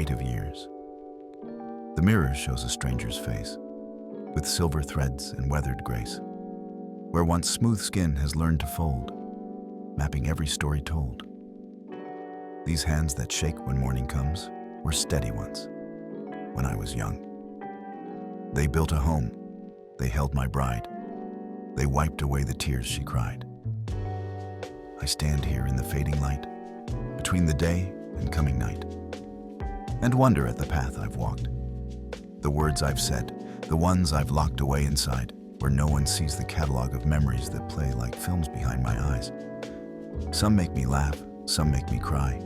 weight of years. The mirror shows a stranger's face, with silver threads and weathered grace, where once smooth skin has learned to fold, mapping every story told. These hands that shake when morning comes were steady once, when I was young. They built a home, they held my bride, they wiped away the tears she cried. I stand here in the fading light, between the day and coming night, and wonder at the path I've walked, the words I've said, the ones I've locked away inside, where no one sees the catalog of memories that play like films behind my eyes. Some make me laugh, some make me cry.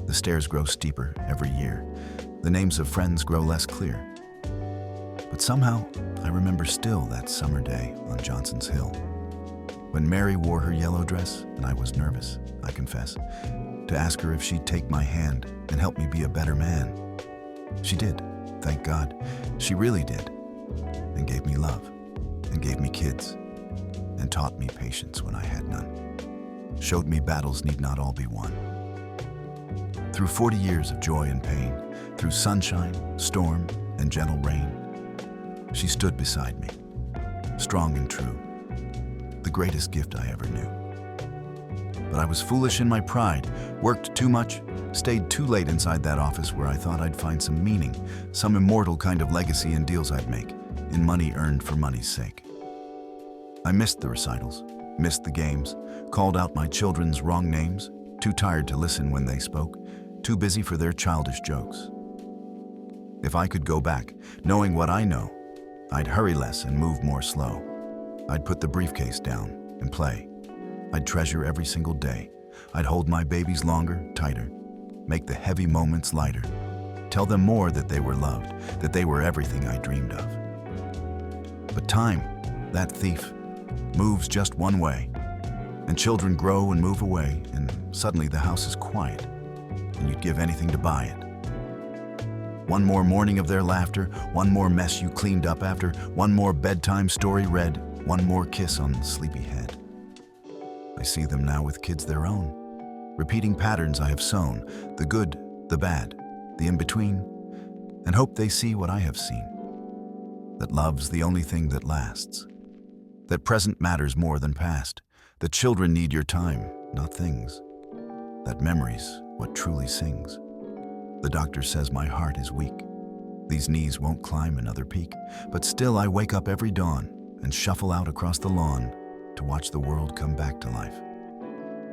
The stairs grow steeper every year. The names of friends grow less clear. But somehow, I remember still that summer day on Johnson's Hill, when Mary wore her yellow dress and I was nervous, I confess, to ask her if she'd take my hand and help me be a better man. She did, thank God. She really did, and gave me love, and gave me kids, and taught me patience when I had none. Showed me battles need not all be won. Through 40 years of joy and pain, through sunshine, storm, and gentle rain, she stood beside me, strong and true, the greatest gift I ever knew. But I was foolish in my pride, worked too much, stayed too late inside that office where I thought I'd find some meaning, some immortal kind of legacy in deals I'd make, in money earned for money's sake. I missed the recitals, missed the games, called out my children's wrong names, too tired to listen when they spoke, too busy for their childish jokes. If I could go back, knowing what I know, I'd hurry less and move more slow. I'd put the briefcase down and play. I'd treasure every single day. I'd hold my babies longer, tighter, make the heavy moments lighter, tell them more that they were loved, that they were everything I dreamed of. But time, that thief, moves just one way, and children grow and move away, and suddenly the house is quiet, and you'd give anything to buy it. One more morning of their laughter, one more mess you cleaned up after, one more bedtime story read, one more kiss on the sleepy head. I see them now with kids their own, repeating patterns I have sown, the good, the bad, the in-between, and hope they see what I have seen. That love's the only thing that lasts, that present matters more than past, that children need your time, not things, that memory's what truly sings. The doctor says my heart is weak. These knees won't climb another peak, but still I wake up every dawn and shuffle out across the lawn to watch the world come back to life.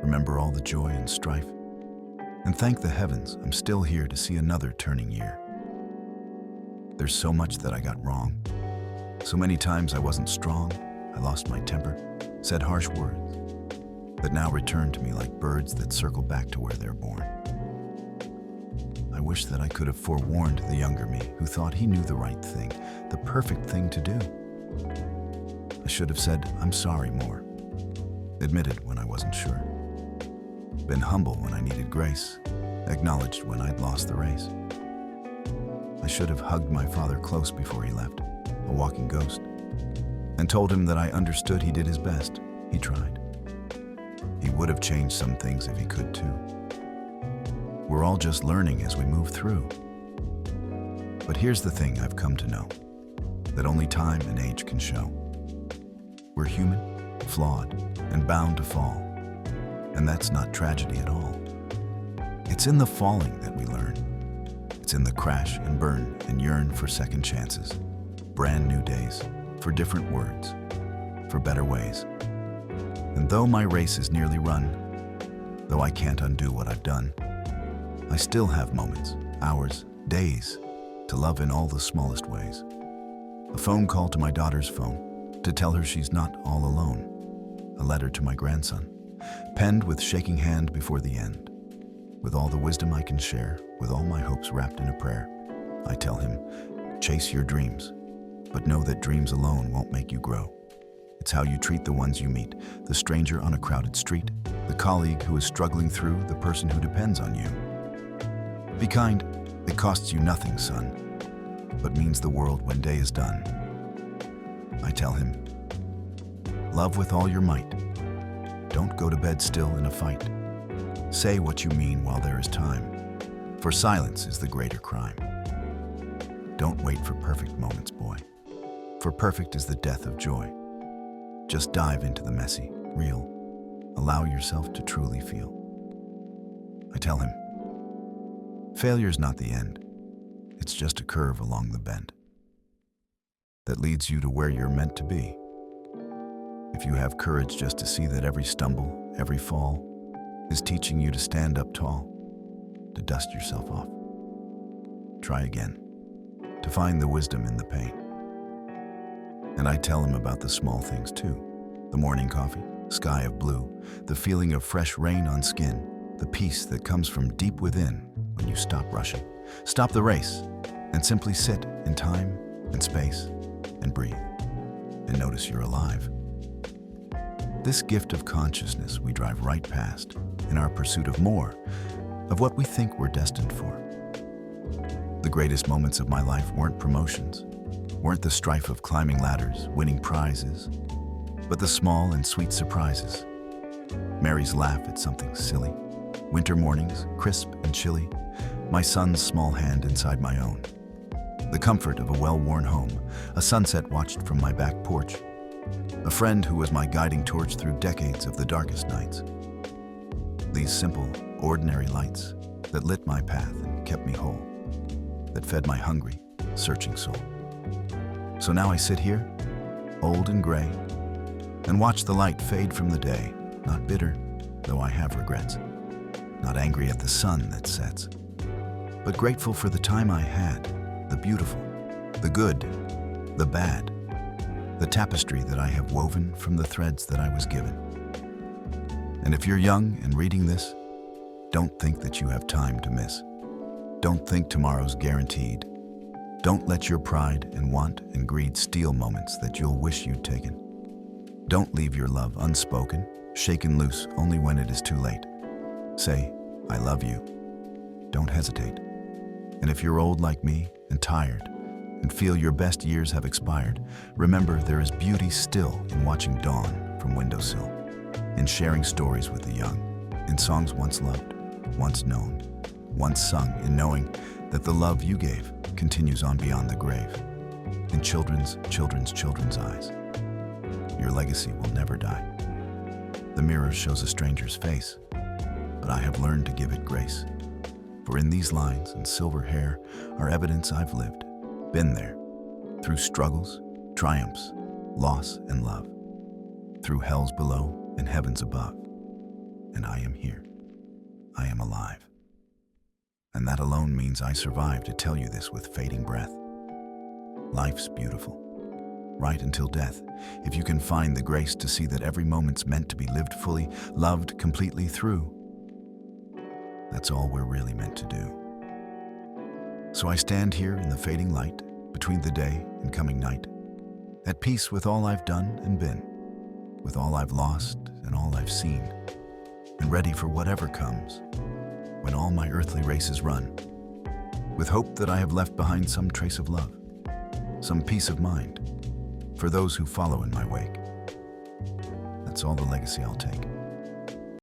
Remember all the joy and strife, and thank the heavens I'm still here to see another turning year. There's so much that I got wrong. So many times I wasn't strong, I lost my temper, said harsh words that now return to me like birds that circle back to where they're born. I wish that I could have forewarned the younger me who thought he knew the right thing, the perfect thing to do. I should have said, I'm sorry more, admitted when I wasn't sure, been humble when I needed grace, acknowledged when I'd lost the race. I should have hugged my father close before he left, a walking ghost, and told him that I understood he did his best, he tried. He would have changed some things if he could too. We're all just learning as we move through. But here's the thing I've come to know, that only time and age can show. We're human, flawed, and bound to fall. And that's not tragedy at all. It's in the falling that we learn. It's in the crash and burn and yearn for second chances, brand new days, for different words, for better ways. And though my race is nearly run, though I can't undo what I've done, I still have moments, hours, days, to love in all the smallest ways. A phone call to my daughter's phone, to tell her she's not all alone. A letter to my grandson, penned with shaking hand before the end. With all the wisdom I can share, with all my hopes wrapped in a prayer, I tell him, chase your dreams, but know that dreams alone won't make you grow. It's how you treat the ones you meet, the stranger on a crowded street, the colleague who is struggling through, the person who depends on you. Be kind, it costs you nothing, son, but means the world when day is done. I tell him, love with all your might. Don't go to bed still in a fight. Say what you mean while there is time. For silence is the greater crime. Don't wait for perfect moments, boy, for perfect is the death of joy. Just dive into the messy, real. Allow yourself to truly feel. I tell him, failure's not the end. It's just a curve along the bend that leads you to where you're meant to be. If you have courage just to see that every stumble, every fall, is teaching you to stand up tall, to dust yourself off. Try again, to find the wisdom in the pain. And I tell him about the small things too. The morning coffee, sky of blue, the feeling of fresh rain on skin, the peace that comes from deep within when you stop rushing, stop the race, and simply sit in time and space and breathe and notice you're alive. This gift of consciousness we drive right past in our pursuit of more, of what we think we're destined for. The greatest moments of my life weren't promotions, weren't the strife of climbing ladders, winning prizes, but the small and sweet surprises. Mary's laugh at something silly, winter mornings, crisp and chilly, my son's small hand inside my own. The comfort of a well-worn home, a sunset watched from my back porch, a friend who was my guiding torch through decades of the darkest nights. These simple, ordinary lights that lit my path and kept me whole, that fed my hungry, searching soul. So now I sit here, old and gray, and watch the light fade from the day, not bitter, though I have regrets, not angry at the sun that sets, but grateful for the time I had, the beautiful, the good, the bad, the tapestry that I have woven from the threads that I was given. And if you're young and reading this, don't think that you have time to miss. Don't think tomorrow's guaranteed. Don't let your pride and want and greed steal moments that you'll wish you'd taken. Don't leave your love unspoken, shaken loose only when it is too late. Say, I love you. Don't hesitate. And if you're old like me and tired and feel your best years have expired, remember there is beauty still in watching dawn from windowsill, in sharing stories with the young, in songs once loved, once known, once sung, in knowing that the love you gave continues on beyond the grave, in children's eyes. Your legacy will never die. The mirror shows a stranger's face, but I have learned to give it grace. For in these lines and silver hair are evidence I've lived, been there, through struggles, triumphs, loss and love, through hells below and heavens above. And I am here. I am alive. And that alone means I survive to tell you this with fading breath. Life's beautiful, right until death, if you can find the grace to see that every moment's meant to be lived fully, loved completely through. That's all we're really meant to do. So I stand here in the fading light, between the day and coming night, at peace with all I've done and been, with all I've lost and all I've seen, and ready for whatever comes, when all my earthly race is run, with hope that I have left behind some trace of love, some peace of mind, for those who follow in my wake. That's all the legacy I'll take.